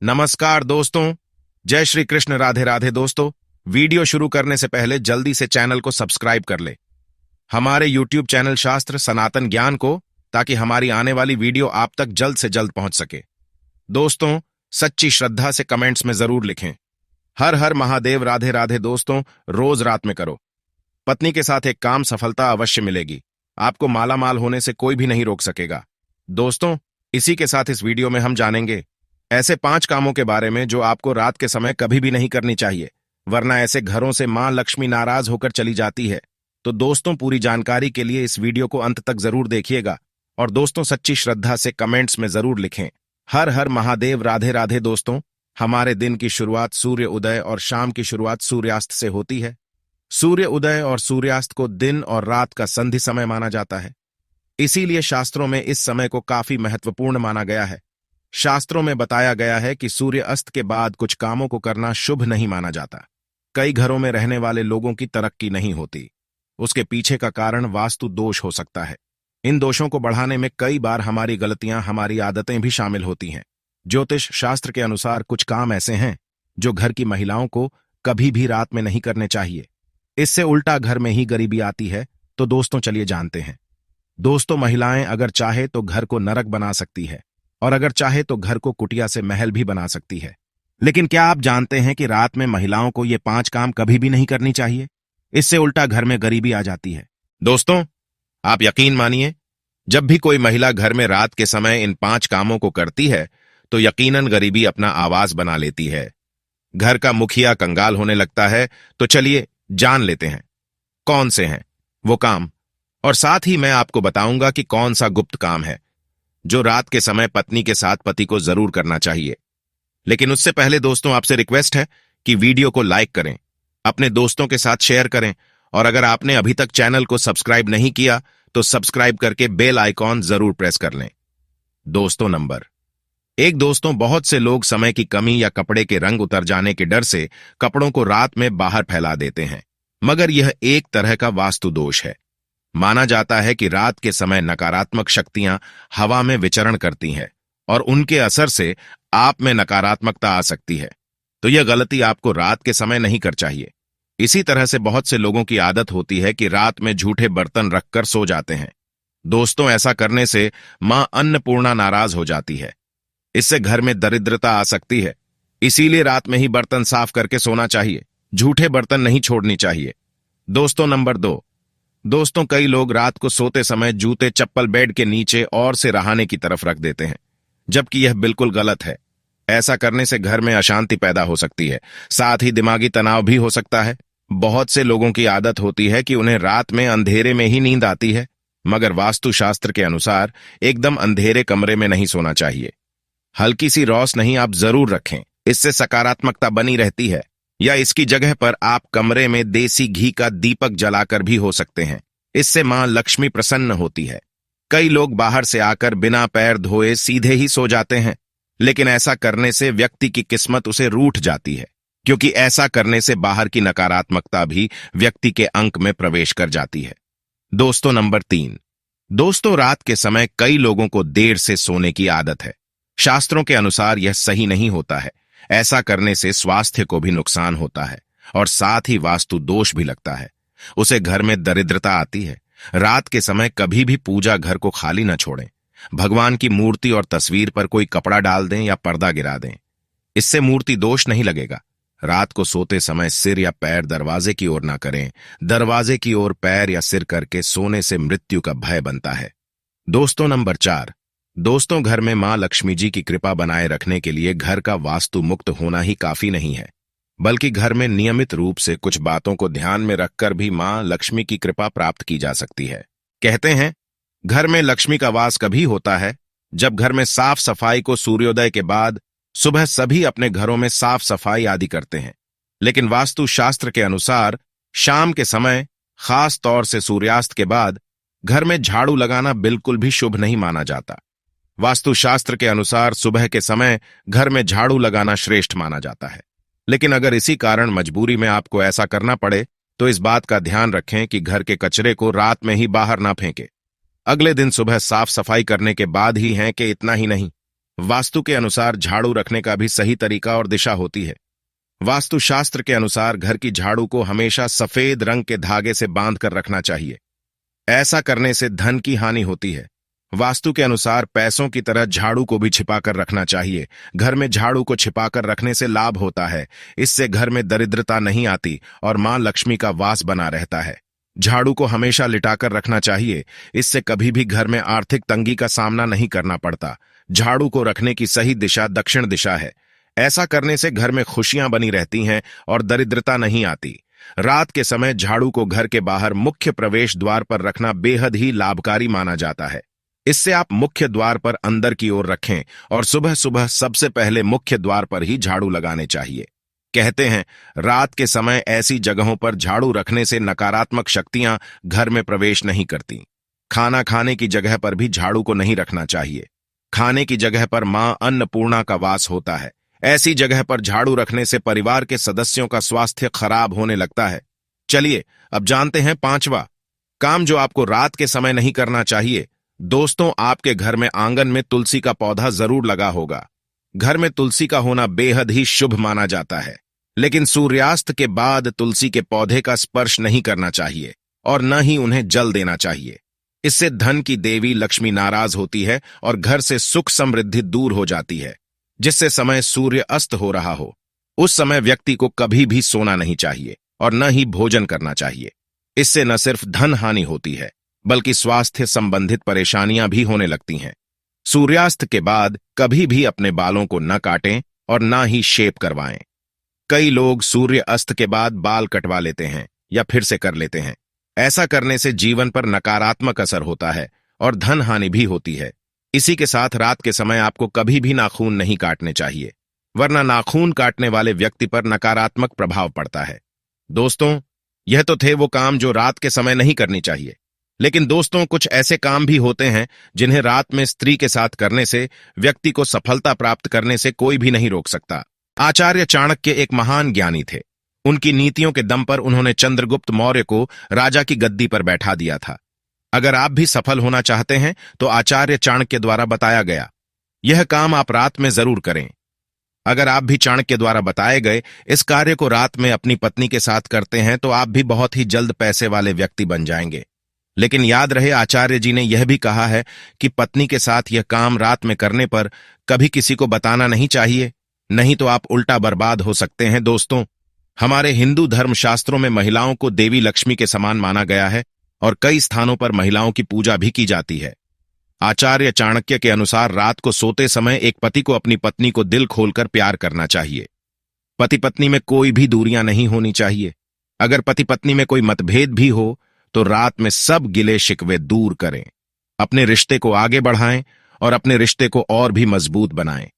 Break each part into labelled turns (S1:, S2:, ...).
S1: नमस्कार दोस्तों। जय श्री कृष्ण। राधे राधे दोस्तों। वीडियो शुरू करने से पहले जल्दी से चैनल को सब्सक्राइब कर ले हमारे यूट्यूब चैनल शास्त्र सनातन ज्ञान को, ताकि हमारी आने वाली वीडियो आप तक जल्द से जल्द पहुंच सके। दोस्तों, सच्ची श्रद्धा से कमेंट्स में जरूर लिखें हर हर महादेव। राधे राधे दोस्तों। रोज रात में करो। पत्नी के साथ एक काम, सफलता अवश्य मिलेगी। आपको मालामाल होने से कोई भी नहीं रोक सकेगा। दोस्तों, इसी के साथ इस वीडियो में हम जानेंगे ऐसे 5 कामों के बारे में जो आपको रात के समय कभी भी नहीं करनी चाहिए, वरना ऐसे घरों से मां लक्ष्मी नाराज होकर चली जाती है। तो दोस्तों, पूरी जानकारी के लिए इस वीडियो को अंत तक जरूर देखिएगा। और दोस्तों, सच्ची श्रद्धा से कमेंट्स में जरूर लिखें हर हर महादेव। राधे राधे दोस्तों। हमारे दिन की शुरुआत सूर्य उदय और शाम की शुरुआत सूर्यास्त से होती है। सूर्य उदय और सूर्यास्त को दिन और रात का संधि समय माना जाता है। इसीलिए शास्त्रों में इस समय को काफी महत्वपूर्ण माना गया है। शास्त्रों में बताया गया है कि सूर्य अस्त के बाद कुछ कामों को करना शुभ नहीं माना जाता। कई घरों में रहने वाले लोगों की तरक्की नहीं होती। उसके पीछे का कारण वास्तु दोष हो सकता है। इन दोषों को बढ़ाने में कई बार हमारी गलतियां, हमारी आदतें भी शामिल होती हैं। ज्योतिष शास्त्र के अनुसार कुछ काम ऐसे हैं जो घर की महिलाओं को कभी भी रात में नहीं करने चाहिए। इससे उल्टा घर में ही गरीबी आती है। तो दोस्तों, चलिए जानते हैं। दोस्तों, महिलाएं अगर चाहे तो घर को नरक बना सकती है, और अगर चाहे तो घर को कुटिया से महल भी बना सकती है। लेकिन क्या आप जानते हैं कि रात में महिलाओं को ये 5 काम कभी भी नहीं करनी चाहिए? इससे उल्टा घर में गरीबी आ जाती है। दोस्तों, आप यकीन मानिए, जब भी कोई महिला घर में रात के समय इन 5 कामों को करती है तो यकीनन गरीबी अपना आवाज बना लेती है। घर का मुखिया कंगाल होने लगता है। तो चलिए जान लेते हैं कौन से हैं वो काम, और साथ ही मैं आपको बताऊंगा कि कौन सा गुप्त काम है जो रात के समय पत्नी के साथ पति को जरूर करना चाहिए। लेकिन उससे पहले दोस्तों, आपसे रिक्वेस्ट है कि वीडियो को लाइक करें, अपने दोस्तों के साथ शेयर करें, और अगर आपने अभी तक चैनल को सब्सक्राइब नहीं किया तो सब्सक्राइब करके बेल आइकॉन जरूर प्रेस कर लें। दोस्तों, नंबर 1। दोस्तों, बहुत से लोग समय की कमी या कपड़े के रंग उतर जाने के डर से कपड़ों को रात में बाहर फैला देते हैं, मगर यह एक तरह का वास्तु दोष है। माना जाता है कि रात के समय नकारात्मक शक्तियां हवा में विचरण करती हैं और उनके असर से आप में नकारात्मकता आ सकती है। तो यह गलती आपको रात के समय नहीं कर चाहिए। इसी तरह से बहुत से लोगों की आदत होती है कि रात में झूठे बर्तन रखकर सो जाते हैं। दोस्तों, ऐसा करने से मां अन्नपूर्णा नाराज हो जाती है। इससे घर में दरिद्रता आ सकती है। इसीलिए रात में ही बर्तन साफ करके सोना चाहिए। झूठे बर्तन नहीं छोड़नी चाहिए। दोस्तों, नंबर 2। दोस्तों, कई लोग रात को सोते समय जूते चप्पल बेड के नीचे और से रहाने की तरफ रख देते हैं, जबकि यह बिल्कुल गलत है। ऐसा करने से घर में अशांति पैदा हो सकती है, साथ ही दिमागी तनाव भी हो सकता है। बहुत से लोगों की आदत होती है कि उन्हें रात में अंधेरे में ही नींद आती है, मगर वास्तुशास्त्र के अनुसार एकदम अंधेरे कमरे में नहीं सोना चाहिए। हल्की सी रोशनी आप जरूर रखें, इससे सकारात्मकता बनी रहती है। या इसकी जगह पर आप कमरे में देसी घी का दीपक जलाकर भी हो सकते हैं। इससे मां लक्ष्मी प्रसन्न होती है। कई लोग बाहर से आकर बिना पैर धोए सीधे ही सो जाते हैं, लेकिन ऐसा करने से व्यक्ति की किस्मत उसे रूठ जाती है, क्योंकि ऐसा करने से बाहर की नकारात्मकता भी व्यक्ति के अंक में प्रवेश कर जाती है। दोस्तों, नंबर 3। दोस्तों, रात के समय कई लोगों को देर से सोने की आदत है। शास्त्रों के अनुसार यह सही नहीं होता है। ऐसा करने से स्वास्थ्य को भी नुकसान होता है और साथ ही वास्तु दोष भी लगता है। उसे घर में दरिद्रता आती है। रात के समय कभी भी पूजा घर को खाली न छोड़ें। भगवान की मूर्ति और तस्वीर पर कोई कपड़ा डाल दें या पर्दा गिरा दें। इससे मूर्ति दोष नहीं लगेगा। रात को सोते समय सिर या पैर दरवाजे की ओर ना करें। दरवाजे की ओर पैर या सिर करके सोने से मृत्यु का भय बनता है। दोस्तों, नंबर 4। दोस्तों, घर में मां लक्ष्मी जी की कृपा बनाए रखने के लिए घर का वास्तु मुक्त होना ही काफी नहीं है, बल्कि घर में नियमित रूप से कुछ बातों को ध्यान में रखकर भी मां लक्ष्मी की कृपा प्राप्त की जा सकती है। कहते हैं, घर में लक्ष्मी का वास कभी होता है जब घर में साफ सफाई को सूर्योदय के बाद सुबह सभी अपने घरों में साफ सफाई आदि करते हैं। लेकिन वास्तु शास्त्र के अनुसार शाम के समय, खास तौर से सूर्यास्त के बाद, घर में झाड़ू लगाना बिल्कुल भी शुभ नहीं माना जाता। वास्तुशास्त्र के अनुसार सुबह के समय घर में झाड़ू लगाना श्रेष्ठ माना जाता है। लेकिन अगर इसी कारण मजबूरी में आपको ऐसा करना पड़े तो इस बात का ध्यान रखें कि घर के कचरे को रात में ही बाहर ना फेंके। अगले दिन सुबह साफ सफाई करने के बाद ही हैं कि इतना ही नहीं, वास्तु के अनुसार झाड़ू रखने का भी सही तरीका और दिशा होती है। वास्तुशास्त्र के अनुसार घर की झाड़ू को हमेशा सफेद रंग के धागे से बांध कर रखना चाहिए। ऐसा करने से धन की हानि होती है। वास्तु के अनुसार पैसों की तरह झाड़ू को भी छिपाकर रखना चाहिए। घर में झाड़ू को छिपाकर रखने से लाभ होता है। इससे घर में दरिद्रता नहीं आती और मां लक्ष्मी का वास बना रहता है। झाड़ू को हमेशा लिटाकर रखना चाहिए। इससे कभी भी घर में आर्थिक तंगी का सामना नहीं करना पड़ता। झाड़ू को रखने की सही दिशा दक्षिण दिशा है। ऐसा करने से घर में खुशियां बनी रहती हैं और दरिद्रता नहीं आती। रात के समय झाड़ू को घर के बाहर मुख्य प्रवेश द्वार पर रखना बेहद ही लाभकारी माना जाता है। इससे आप मुख्य द्वार पर अंदर की ओर रखें और सुबह सुबह सबसे पहले मुख्य द्वार पर ही झाड़ू लगाने चाहिए। कहते हैं रात के समय ऐसी जगहों पर झाड़ू रखने से नकारात्मक शक्तियां घर में प्रवेश नहीं करती। खाना खाने की जगह पर भी झाड़ू को नहीं रखना चाहिए। खाने की जगह पर मां अन्नपूर्णा का वास होता है। ऐसी जगह पर झाड़ू रखने से परिवार के सदस्यों का स्वास्थ्य खराब होने लगता है। चलिए अब जानते हैं पांचवा काम जो आपको रात के समय नहीं करना चाहिए। दोस्तों, आपके घर में आंगन में तुलसी का पौधा जरूर लगा होगा। घर में तुलसी का होना बेहद ही शुभ माना जाता है, लेकिन सूर्यास्त के बाद तुलसी के पौधे का स्पर्श नहीं करना चाहिए और न ही उन्हें जल देना चाहिए। इससे धन की देवी लक्ष्मी नाराज होती है और घर से सुख समृद्धि दूर हो जाती है। जिससे समय सूर्य अस्त हो रहा हो उस समय व्यक्ति को कभी भी सोना नहीं चाहिए और न ही भोजन करना चाहिए। इससे न सिर्फ धन हानि होती है बल्कि स्वास्थ्य संबंधित परेशानियां भी होने लगती हैं। सूर्यास्त के बाद कभी भी अपने बालों को न काटें और न ही शेप करवाएं। कई लोग सूर्य अस्त के बाद बाल कटवा लेते हैं या फिर से कर लेते हैं। ऐसा करने से जीवन पर नकारात्मक असर होता है और धन हानि भी होती है। इसी के साथ रात के समय आपको कभी भी नाखून नहीं काटने चाहिए, वरना नाखून काटने वाले व्यक्ति पर नकारात्मक प्रभाव पड़ता है। दोस्तों, यह तो थे वो काम जो रात के समय नहीं करनी चाहिए, लेकिन दोस्तों कुछ ऐसे काम भी होते हैं जिन्हें रात में स्त्री के साथ करने से व्यक्ति को सफलता प्राप्त करने से कोई भी नहीं रोक सकता। आचार्य चाणक्य एक महान ज्ञानी थे। उनकी नीतियों के दम पर उन्होंने चंद्रगुप्त मौर्य को राजा की गद्दी पर बैठा दिया था। अगर आप भी सफल होना चाहते हैं तो आचार्य चाणक्य द्वारा बताया गया यह काम आप रात में जरूर करें। अगर आप भी चाणक्य द्वारा बताए गए इस कार्य को रात में अपनी पत्नी के साथ करते हैं तो आप भी बहुत ही जल्द पैसे वाले व्यक्ति बन जाएंगे। लेकिन याद रहे, आचार्य जी ने यह भी कहा है कि पत्नी के साथ यह काम रात में करने पर कभी किसी को बताना नहीं चाहिए, नहीं तो आप उल्टा बर्बाद हो सकते हैं। दोस्तों, हमारे हिंदू धर्मशास्त्रों में महिलाओं को देवी लक्ष्मी के समान माना गया है और कई स्थानों पर महिलाओं की पूजा भी की जाती है। आचार्य चाणक्य के अनुसार रात को सोते समय एक पति को अपनी पत्नी को दिल खोलकर प्यार करना चाहिए। पति पत्नी में कोई भी दूरियां नहीं होनी चाहिए। अगर पति पत्नी में कोई मतभेद भी हो तो रात में सब गिले शिकवे दूर करें, अपने रिश्ते को आगे बढ़ाएं और अपने रिश्ते को और भी मजबूत बनाएं।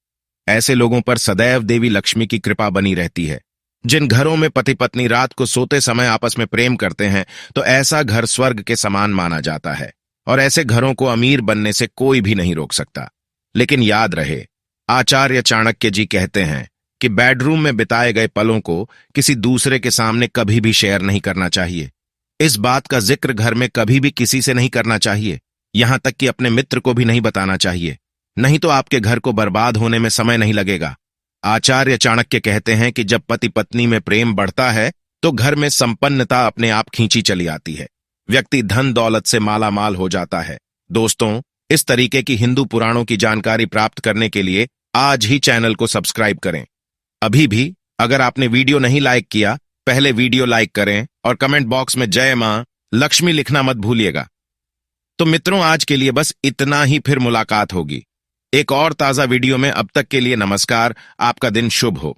S1: ऐसे लोगों पर सदैव देवी लक्ष्मी की कृपा बनी रहती है। जिन घरों में पति पत्नी रात को सोते समय आपस में प्रेम करते हैं तो ऐसा घर स्वर्ग के समान माना जाता है और ऐसे घरों को अमीर बनने से कोई भी नहीं रोक सकता। लेकिन याद रहे, आचार्य चाणक्य जी कहते हैं कि बेडरूम में बिताए गए पलों को किसी दूसरे के सामने कभी भी शेयर नहीं करना चाहिए। इस बात का जिक्र घर में कभी भी किसी से नहीं करना चाहिए, यहां तक कि अपने मित्र को भी नहीं बताना चाहिए, नहीं तो आपके घर को बर्बाद होने में समय नहीं लगेगा। आचार्य चाणक्य कहते हैं कि जब पति पत्नी में प्रेम बढ़ता है तो घर में संपन्नता अपने आप खींची चली आती है। व्यक्ति धन दौलत से माला माल हो जाता है। दोस्तों, इस तरीके की हिंदू पुराणों की जानकारी प्राप्त करने के लिए आज ही चैनल को सब्सक्राइब करें। अभी भी अगर आपने वीडियो नहीं लाइक किया, पहले वीडियो लाइक करें और कमेंट बॉक्स में जय मां लक्ष्मी लिखना मत भूलिएगा। तो मित्रों, आज के लिए बस इतना ही, फिर मुलाकात होगी एक और ताजा वीडियो में। अब तक के लिए नमस्कार, आपका दिन शुभ हो।